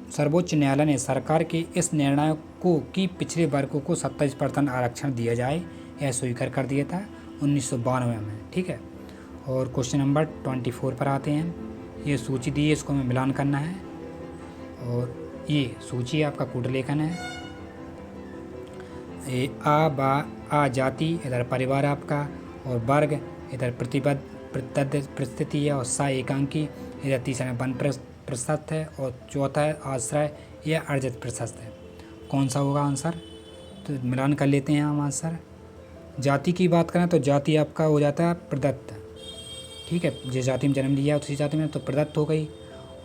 सर्वोच्च न्यायालय ने सरकार के इस निर्णय को कि पिछड़े वर्गों को 27% आरक्षण दिया जाए यह स्वीकार कर दिया था 1992 में। ठीक है। और क्वेश्चन नंबर 24 पर आते हैं। ये सूची दी है, इसको हमें मिलान करना है। और ये सूची आपका कूट लेखन है। ये आ जाति इधर परिवार आपका, और वर्ग इधर प्रतिबद्ध परिस्थिति है, और सा एकांकी इधर तीसरा वन प्रशस्त है, और चौथा है आश्रय या अर्जित प्रशस्त है। कौन सा होगा आंसर, तो मिलान कर लेते हैं हम आंसर। जाति की बात करें तो जाति आपका हो जाता है प्रदत्त। ठीक है, जिस जाति में जन्म लिया उसी जाति में तो प्रदत्त हो गई।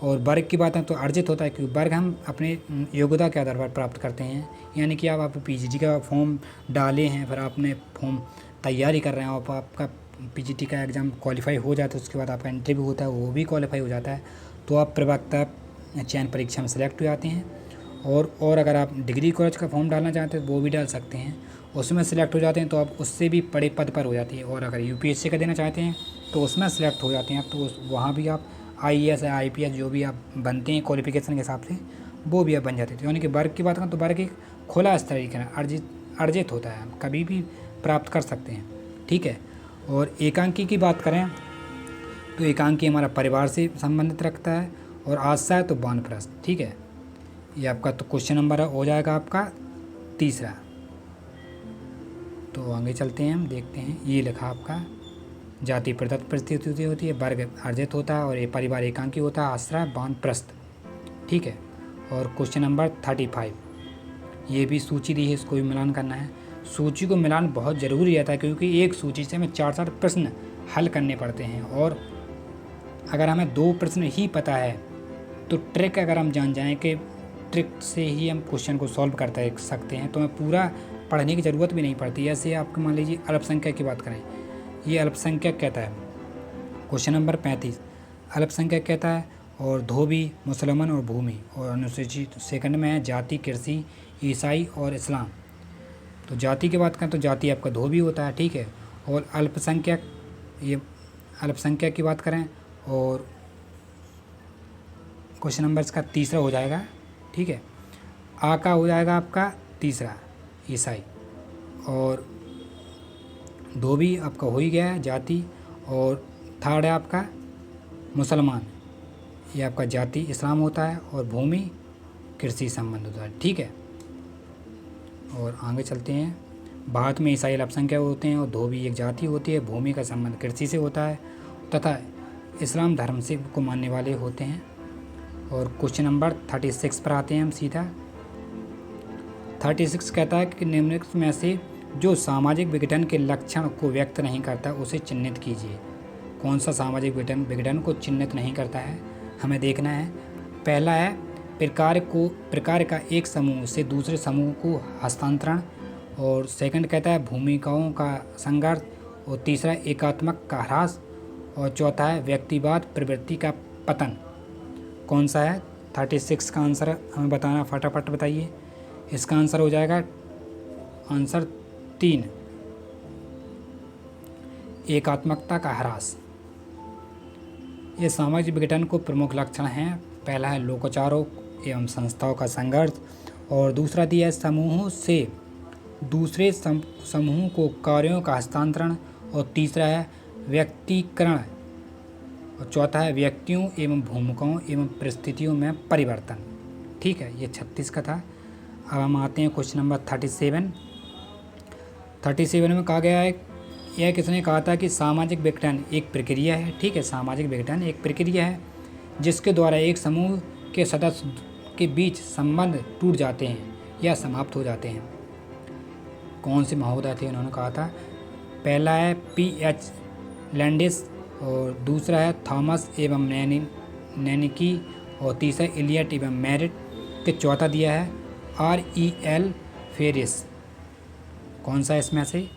और वर्ग की बात है तो अर्जित होता है, क्योंकि वर्ग हम अपने योग्यता के आधार पर प्राप्त करते हैं। यानी कि आप पीजीटी का फॉर्म डाले हैं, फिर आपने फॉर्म तैयारी कर रहे हैं, और आपका पीजीटी का एग्ज़ाम क्वालिफाई हो जाता है, उसके बाद आपका इंटरव्यू होता है, वो भी क्वालिफाई हो जाता है, तो आप प्रवक्ता चयन परीक्षा में सेलेक्ट हो जाते हैं। और अगर आप डिग्री कॉलेज का फॉर्म डालना चाहते हैं तो वो भी डाल सकते हैं, उसमें सेलेक्ट हो जाते हैं तो आप उससे भी बड़े पद पर हो जाती है। और अगर यूपीएससी का देना चाहते हैं तो उसमें सेलेक्ट हो जाते हैं तो वहाँ भी आप आईएएस या आईपीएस जो भी आप बनते हैं क्वालिफिकेशन के हिसाब से वो भी आप बन जाते थे। यानी कि वर्ग की बात करें तो वर्ग एक खुला स्तर का अर्जित होता है, कभी भी प्राप्त कर सकते हैं। ठीक है। और एकांकी की बात करें तो एकांकी हमारा परिवार से संबंधित रखता है, और आश्रय तो वानप्रस्थ। ठीक है, ये आपका तो क्वेश्चन नंबर हो जाएगा आपका तीसरा। तो आगे चलते हैं, हम देखते हैं। ये लिखा आपका जाति प्रदत्त परिस्थिति होती है, वर्ग अर्जित होता है, और ये परिवार एकांकी होता है, आश्रय वानप्रस्थ। ठीक है। और क्वेश्चन नंबर 35, ये भी सूची दी है, इसको भी मिलान करना है। सूची को मिलान बहुत ज़रूरी रहता है, क्योंकि एक सूची से हमें 4 प्रश्न हल करने पड़ते हैं, और अगर हमें 2 प्रश्न ही पता है तो ट्रिक अगर हम जान जाएं कि ट्रिक से ही हम क्वेश्चन को सॉल्व कर सकते हैं, तो हमें पूरा पढ़ने की ज़रूरत भी नहीं पड़ती। ऐसे आपको मान लीजिए अल्पसंख्यक की बात करें, ये अल्पसंख्यक कहता है क्वेश्चन नंबर 35, अल्पसंख्यक कहता है, और धोबी, मुसलमान और भूमि, और अनुसूचित सेकंड में है जाति, कृषि, ईसाई और इस्लाम। तो जाति की बात करें तो जाति आपका धोबी होता है। ठीक है। और अल्पसंख्यक, ये अल्पसंख्यक की बात करें, और क्वेश्चन नंबर इसका तीसरा हो जाएगा। ठीक है, आ का हो जाएगा आपका तीसरा ईसाई, और धोबी आपका हो ही गया है जाति, और थर्ड है आपका मुसलमान, ये आपका जाति इस्लाम होता है, और भूमि कृषि संबंध होता है। ठीक है। और आगे चलते हैं। भारत में ईसाई अल्पसंख्यक होते हैं, और धोबी एक जाति होती है, भूमि का संबंध कृषि से होता है, तथा इस्लाम धर्म से को मानने वाले होते हैं। और क्वेश्चन नंबर 36 पर आते हैं हम सीधा। 36 कहता है कि निम्नलिखित में से जो सामाजिक विघटन के लक्षण को व्यक्त नहीं करता उसे चिन्हित कीजिए। कौन सा सामाजिक विघटन को चिन्हित नहीं करता है, हमें देखना है। पहला है प्रकार का एक समूह से दूसरे समूह को हस्तांतरण, और सेकंड कहता है भूमिकाओं का संघर्ष, और तीसरा एकात्मक का ह्रास, और चौथा है व्यक्तिवाद प्रवृत्ति का पतन। कौन सा है 36 का आंसर हमें बताना, फटाफट बताइए। इसका आंसर हो जाएगा आंसर 3, एकात्मकता का ह्रास। ये सामाजिक विघटन को प्रमुख लक्षण हैं। पहला है लोकाचारों एवं संस्थाओं का संघर्ष, और दूसरा दिया है समूहों से दूसरे समूह को कार्यों का हस्तांतरण, और तीसरा है व्यक्तिकरण, और चौथा है व्यक्तियों एवं भूमिकाओं एवं परिस्थितियों में परिवर्तन। ठीक है, ये 36 का था। अब हम आते हैं क्वेश्चन नंबर 37। 37 में कहा गया है, यह किसने कहा था कि सामाजिक विघटन एक प्रक्रिया है। ठीक है, सामाजिक विघटन एक प्रक्रिया है जिसके द्वारा एक समूह के सदस्य के बीच संबंध टूट जाते हैं या समाप्त हो जाते हैं। कौन से महोदय थे उन्होंने कहा था? पहला है P.H. लैंडिस और दूसरा है थॉमस एवं नैनिकी और तीसरा इलियट एवं मैरिट के चौथा दिया है R.E.L. फेरिस। कौन सा इसमें से?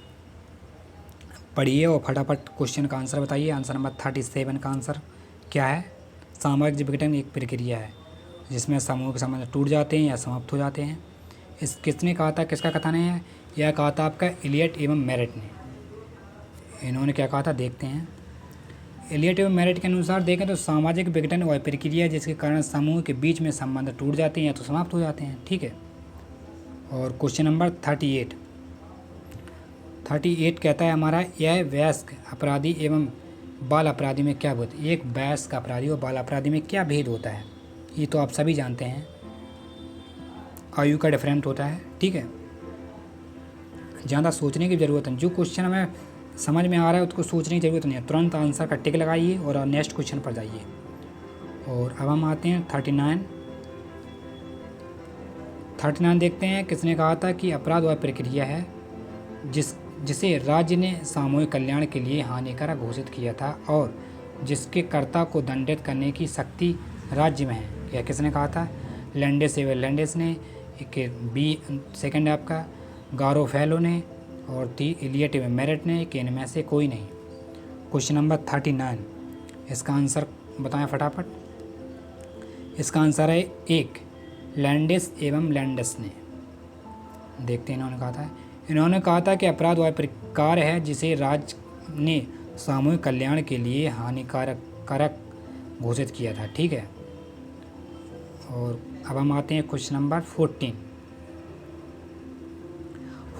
पढ़िए और फटाफट क्वेश्चन का आंसर बताइए। आंसर नंबर 37 का आंसर क्या है? सामाजिक विघटन एक प्रक्रिया है जिसमें समूह के संबंध टूट जाते हैं या समाप्त हो जाते हैं। इस किसने कहा था? किसका कथन है? यह कहा था आपका इलियट एवं मैरिट ने। इन्होंने क्या कहा था देखते हैं। इलियट एवं मैरिट के अनुसार देखें तो सामाजिक विघटन वह प्रक्रिया है जिसके कारण समूह के बीच में संबंध टूट जाते हैं या तो समाप्त हो जाते हैं। ठीक है। और क्वेश्चन नंबर 38 कहता है हमारा, यह वयस्क अपराधी एवं बाल अपराधी में क्या भेद? एक वयस्क अपराधी और बाल अपराधी में क्या भेद होता है? ये तो आप सभी जानते हैं, आयु का डिफरेंट होता है। ठीक है, ज़्यादा सोचने की ज़रूरत है। जो क्वेश्चन हमें समझ में आ रहा है उसको सोचने की ज़रूरत नहीं है, तुरंत आंसर का टिक लगाइए और नेक्स्ट क्वेश्चन पर जाइए। और अब हम आते हैं 39 देखते हैं। किसने कहा था कि अपराध वह प्रक्रिया है जिसे राज्य ने सामूहिक कल्याण के लिए हानिकारक घोषित किया था और जिसके कर्ता को दंडित करने की शक्ति राज्य में है। यह किसने कहा था? लैंडिस एवं लैंडिस ने। सेकंड है आपका गारोफेलो ने और इलियट एवं मैरिट ने, कि इनमें से कोई नहीं। क्वेश्चन नंबर 39, इसका आंसर बताएं फटाफट। इसका आंसर है 1 लैंडिस एवं लैंडिस ने। देखते हैं इन्होंने कहा था कि अपराध वह प्रकार है जिसे राज्य ने सामूहिक कल्याण के लिए हानिकारक घोषित किया था। ठीक है। और अब हम आते हैं क्वेश्चन नंबर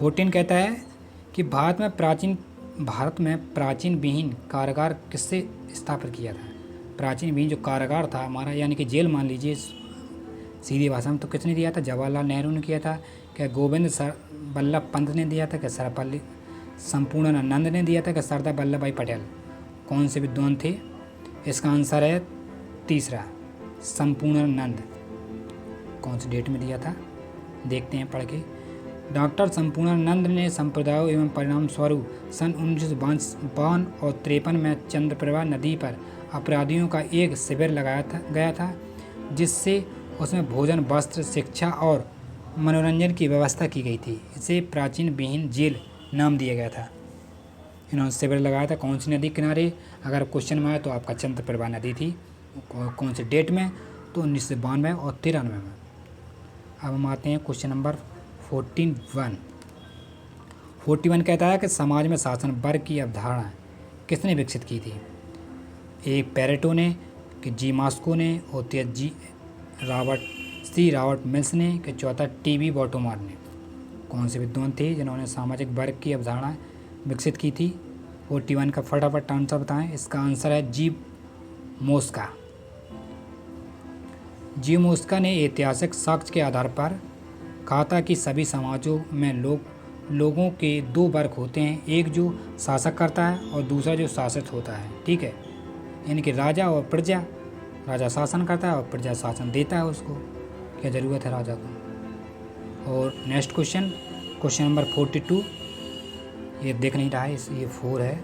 14 कहता है कि भारत में प्राचीन विहीन कारागार किससे स्थापित किया था? प्राचीन विहीन जो कारागार था हमारा, यानी कि जेल मान लीजिए सीधी भाषा में, तो किसने दिया था? जवाहरलाल नेहरू ने किया था। क्या गोविंद वल्लभ पंत ने दिया था? क्या सर्वपल्ली संपूर्णानंद ने दिया था? क्या सरदार वल्लभ भाई पटेल? कौन से विद्वान थे? इसका आंसर है तीसरा संपूर्णानंद। कौन सी डेट में दिया था देखते हैं पढ़ के। डॉक्टर संपूर्णानंद ने संप्रदायों एवं परिणाम स्वरूप सन 1952 और 53 में चंद्रप्रभा नदी पर अपराधियों का एक शिविर गया था जिससे उसमें भोजन, वस्त्र, शिक्षा और मनोरंजन की व्यवस्था की गई थी। इसे प्राचीन विहीन जेल नाम दिया गया था। इन्होंने शिविर लगाया था कौन सी नदी किनारे? अगर क्वेश्चन में आए तो आपका चंद्रप्रभा नदी थी। कौन से डेट में? तो 1992 और 93 में। अब हम आते हैं क्वेश्चन नंबर 41 कहता है कि समाज में शासन वर्ग की अवधारणा किसने विकसित की थी? एक पेरेटो ने, कि जी मास्को ने, और जी रॉबर्ट मिल्स ने, कि चौथा टी.बी. बॉटोमर ने। कौन से विद्वान थे जिन्होंने सामाजिक वर्ग की अवधारणा विकसित की थी? 41 का फटाफट आंसर बताएं। इसका आंसर है जी मोस्का ने ऐतिहासिक साक्ष्य के आधार पर कहा था कि सभी समाजों में लोगों के दो वर्ग होते हैं, एक जो शासक करता है और दूसरा जो शासित होता है। ठीक है, यानी कि राजा और प्रजा। राजा शासन करता है और प्रजा शासन देता है उसको। क्या ज़रूरत है राजा को? और नेक्स्ट क्वेश्चन नंबर 42, ये देख नहीं रहा है, ये 4 है।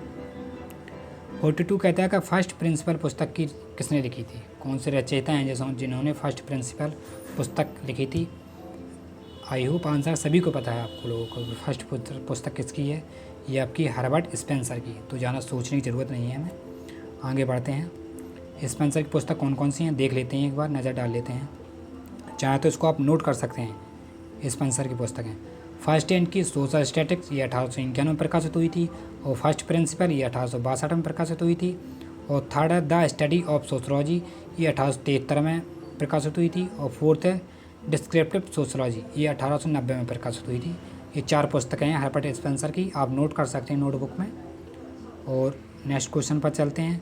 42 कहता है कि फर्स्ट प्रिंसिपल पुस्तक की किसने लिखी थी? कौन से रचयिता हैं जैसे जिन्होंने फर्स्ट प्रिंसिपल पुस्तक लिखी थी? आई होप आंसर सभी को पता है, आपको लोगों को फर्स्ट पुस्तक किसकी है। ये आपकी हर्बर्ट स्पेंसर की, तो ज़्यादा सोचने की ज़रूरत नहीं है हमें। आगे बढ़ते हैं। स्पेंसर की पुस्तक कौन कौन सी हैं देख लेते हैं, एक बार नज़र डाल लेते हैं। चाहे तो इसको आप नोट कर सकते हैं। स्पेंसर की पुस्तकें फर्स्ट एंड की सोशल स्टैटिक्स, ये 1891 में प्रकाशित हुई थी। और फर्स्ट प्रिंसिपल ये 1862 में प्रकाशित हुई थी। और थर्ड है द स्टडी ऑफ सोशोलॉजी, ये 1873 में प्रकाशित हुई थी। और फोर्थ है डिस्क्रिप्टिव सोशोलॉजी, ये 1890 में प्रकाशित हुई थी। ये 4 पुस्तकें हैं हर्बर्ट स्पेंसर की, आप नोट कर सकते हैं नोटबुक में। और नेक्स्ट क्वेश्चन पर चलते हैं।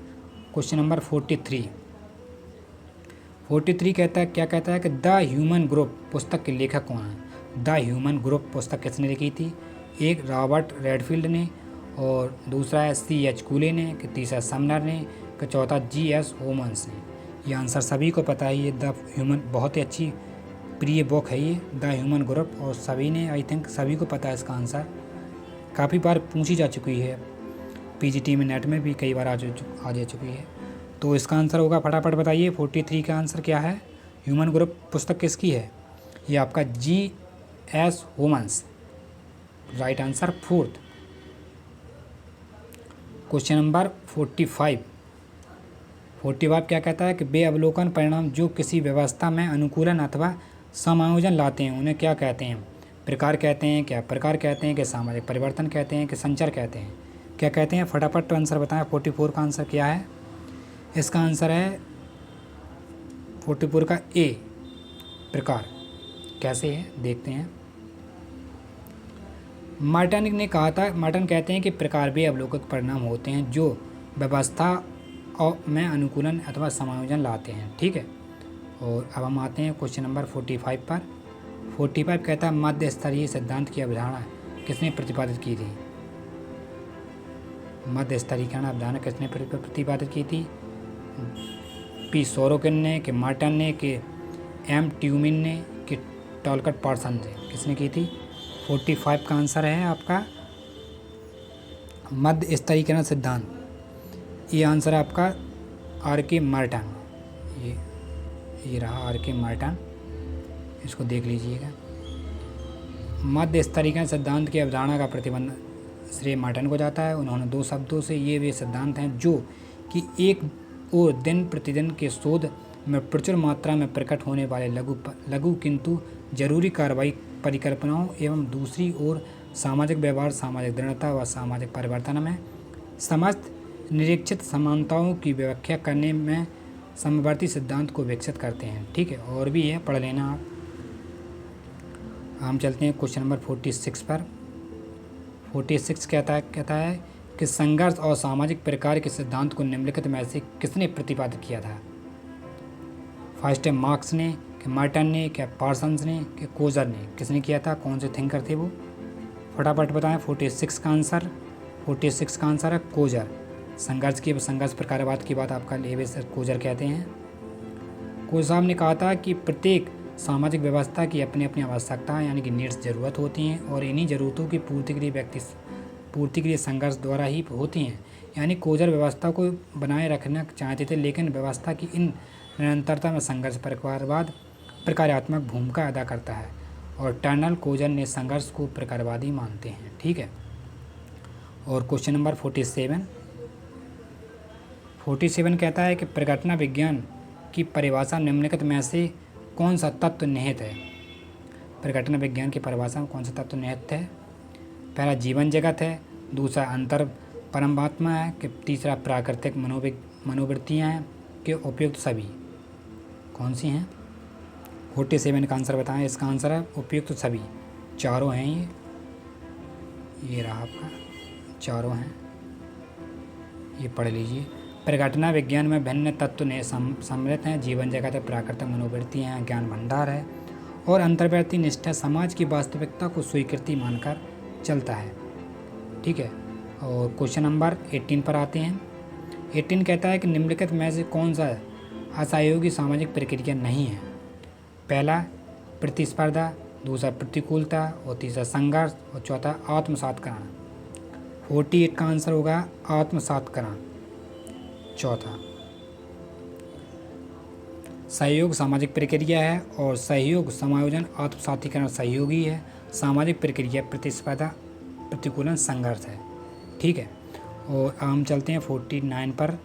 क्वेश्चन नंबर 43 कहता है कि द ह्यूमन ग्रुप पुस्तक के लेखक कौन है? द ह्यूमन ग्रुप पुस्तक किसने लिखी थी? एक रॉबर्ट रेडफील्ड ने, और दूसरा है C.H. कूले ने, कि तीसरा समनर ने, कि चौथा G.S. होमन्स ने। ये आंसर सभी को पता है। ये द ह्यूमन बहुत ही अच्छी प्रिय बुक है ये, द ह्यूमन ग्रुप, और सभी ने आई थिंक सभी को पता है इसका आंसर। काफ़ी बार पूछी जा चुकी है, PGT में, नेट में भी कई बार आ जा चुकी है। तो इसका आंसर होगा, फटाफट बताइए, 43 का आंसर क्या है? ह्यूमन ग्रुप पुस्तक किसकी है? ये आपका G.S. Homans, right answer 4th। Question number 45 क्या कहता है कि वे अवलोकन परिणाम जो किसी व्यवस्था में अनुकूलन अथवा समायोजन लाते हैं उन्हें क्या कहते हैं? प्रकार कहते हैं, क्या प्रकार कहते हैं, कि सामाजिक परिवर्तन कहते हैं, कि संचार कहते हैं? क्या कहते हैं? फटाफट आंसर बताएं। 44 का आंसर क्या है? इसका आंसर है 44 का A, प्रकार। कैसे है देखते हैं। मार्टन ने कहा था, मार्टन कहते हैं कि प्रकार वे अवलोकक परिणाम होते हैं जो व्यवस्था और में अनुकूलन अथवा समायोजन लाते हैं। ठीक है, और अब हम आते हैं क्वेश्चन नंबर 45 पर। 45 कहता है मध्य स्तरीय सिद्धांत की अवधारणा किसने प्रतिपादित की थी? मध्य स्तरीकरण अवधारणा किसने प्रतिपादित की थी? P. सोरोकिन ने, कि मार्टन ने, कि M. ट्यूमिन ने, कि टॉलकट पार्सन ने? किसने की थी? 45 का आंसर है आपका मध्य स्तरीकरण सिद्धांत। ये आंसर है आपका R.K. मार्टन। ये रहा R.K. मार्टन, इसको देख लीजिएगा। मध्य स्तरीकरण सिद्धांत की अवधारणा का प्रतिबंध श्रेय मार्टन को जाता है। उन्होंने 2 शब्दों से ये वे सिद्धांत हैं जो कि एक और दिन प्रतिदिन के शोध में प्रचुर मात्रा में प्रकट होने वाले लघु किंतु जरूरी कार्रवाई परिकल्पनाओं एवं दूसरी ओर सामाजिक व्यवहार, सामाजिक दृढ़ता व सामाजिक परिवर्तन में समस्त निरीक्षित समानताओं की व्याख्या करने में समवर्ती सिद्धांत को विकसित करते हैं। ठीक है, और भी है, पढ़ लेना आप। हम चलते हैं क्वेश्चन नंबर 46 पर। 46 कहता है कि संघर्ष और सामाजिक प्रकार के सिद्धांत को निम्नलिखित में से किसने प्रतिपादित किया था? फर्स्ट है मार्क्स ने, कि मार्टन ने, क्या पार्सन्स ने, कि कोजर ने? किसने किया था? कौन से थिंकर थे वो? फटाफट बताएं। 46 का आंसर है कोजर। संघर्ष प्रकारवाद की बात आपका लेविस कोजर कहते हैं। कोजर साहब ने कहा था कि प्रत्येक सामाजिक व्यवस्था की अपनी अपनी आवश्यकताएं यानी कि नीड्स ज़रूरत होती हैं, और इन्हीं ज़रूरतों की पूर्ति के लिए संघर्ष द्वारा ही होती हैं। यानी कोजर व्यवस्था को बनाए रखना चाहते थे, लेकिन व्यवस्था की इन निरंतरता में संघर्ष प्रकारवाद प्रकारात्मक भूमिका अदा करता है, और टर्नल कोजर ने संघर्ष को प्रकारवादी मानते हैं। ठीक है, और क्वेश्चन नंबर 47 कहता है कि प्रघटना विज्ञान की परिभाषा निम्नलिखित में से कौन सा तत्व निहित है? प्रघटना विज्ञान की परिभाषा में कौन सा तत्व निहित है? पहला जीवन जगत है, दूसरा अंतर परमात्मा है, कि तीसरा प्राकृतिक मनोवृत्तियाँ हैं, कि उपयुक्त सभी? कौन सी हैं? 47 का आंसर बताएं। इसका आंसर है उपयुक्त सभी। चारों हैं ये रहा आपका, चारों हैं, ये पढ़ लीजिए। प्रघटना विज्ञान में भिन्न तत्व ने सम्मिलित हैं। जीवन जगत है, प्राकृतिक मनोवृत्तियाँ हैं, ज्ञान भंडार है, और अंतर्वर्ती निष्ठा समाज की वास्तविकता को स्वीकृति मानकर चलता है। ठीक है, और क्वेश्चन नंबर 18 पर आते हैं। 18 कहता है कि निम्नलिखित में से कौन सा असहयोगी सामाजिक प्रक्रिया नहीं है? पहला प्रतिस्पर्धा, दूसरा प्रतिकूलता, और तीसरा संघर्ष, और चौथा आत्मसातकरण। 48 का आंसर होगा आत्मसातकरण, चौथा। सहयोग सामाजिक प्रक्रिया है, और सहयोग समायोजन आत्मसातीकरण सहयोगी है। सामाजिक प्रक्रिया प्रतिस्पर्धा प्रतिकूलन संघर्ष है। ठीक है, और हम चलते हैं 49 पर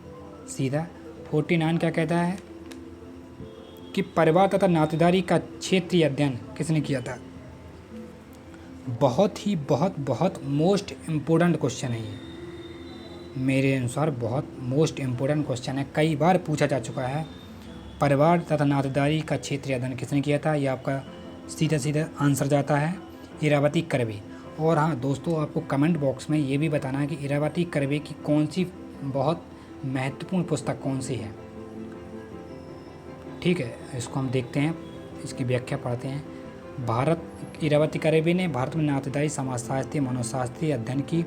सीधा। 49 क्या कहता है कि परिवार तथा नातेदारी का क्षेत्रीय अध्ययन किसने किया था? बहुत मोस्ट इम्पोर्टेंट क्वेश्चन है ये, मेरे अनुसार बहुत मोस्ट इम्पोर्टेंट क्वेश्चन है, कई बार पूछा जा चुका है। परिवार तथा नातेदारी का क्षेत्रीय अध्ययन किसने किया था? ये आपका सीधा आंसर जाता है इरावती कर्वे। और हाँ दोस्तों, आपको कमेंट बॉक्स में ये भी बताना है कि इरावती कर्वे की कौन सी बहुत महत्वपूर्ण पुस्तक कौन सी है। ठीक है, इसको हम देखते हैं, इसकी व्याख्या पढ़ते हैं। भारत इरावती करबे ने भारत में नातेदारी समाजशास्त्री मनोशास्त्री अध्ययन की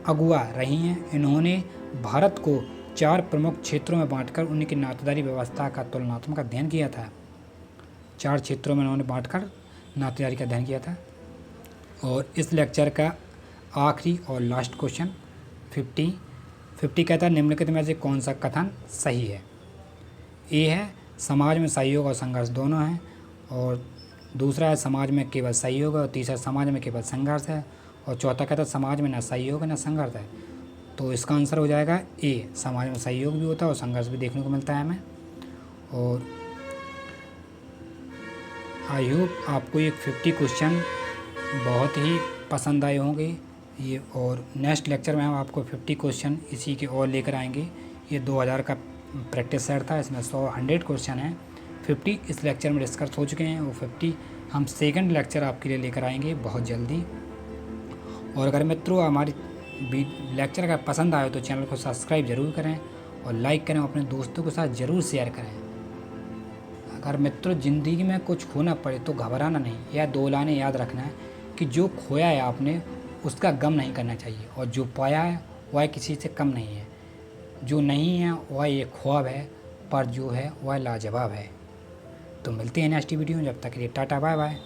अगुआ रही हैं। इन्होंने भारत को 4 प्रमुख क्षेत्रों में बांटकर उनकी नातेदारी व्यवस्था का तुलनात्मक अध्ययन किया था। 4 क्षेत्रों में उन्होंने बांटकर नातेदारी का अध्ययन किया था। और इस लेक्चर का आखिरी और लास्ट क्वेश्चन 50 कहता है निम्नलिखित में से कौन सा कथन सही है। ए है समाज में सहयोग और संघर्ष दोनों हैं, और दूसरा है समाज में केवल सहयोग है, और तीसरा समाज में केवल संघर्ष है, और चौथा कहता है समाज में न सहयोग है न संघर्ष है। तो इसका आंसर हो जाएगा ए, समाज में सहयोग भी होता है और संघर्ष भी देखने को मिलता है हमें। और आई होप आपको ये 50 क्वेश्चन बहुत ही पसंद आए होंगे ये। और नेक्स्ट लेक्चर में हम आपको 50 क्वेश्चन इसी के और लेकर आएंगे। ये 2000 का प्रैक्टिस सेट था, इसमें 100 क्वेश्चन हैं। 50 इस लेक्चर में डिस्कस हो चुके हैं, वो 50 हम सेकंड लेक्चर आपके लिए लेकर आएंगे बहुत जल्दी। और अगर मित्रों हमारी लेक्चर अगर पसंद आए तो चैनल को सब्सक्राइब ज़रूर करें और लाइक करें, अपने दोस्तों के साथ ज़रूर शेयर करें। अगर मित्रों ज़िंदगी में कुछ खोना पड़े तो घबराना नहीं, या 2 लाइनें याद रखना है कि जो खोया है आपने उसका गम नहीं करना चाहिए, और जो पाया है वह किसी से कम नहीं है। जो नहीं है वह एक ख्वाब है, पर जो है वह लाजवाब है। तो मिलते हैं नेक्स्ट वीडियो में, जब तक के लिए टाटा बाय बाय।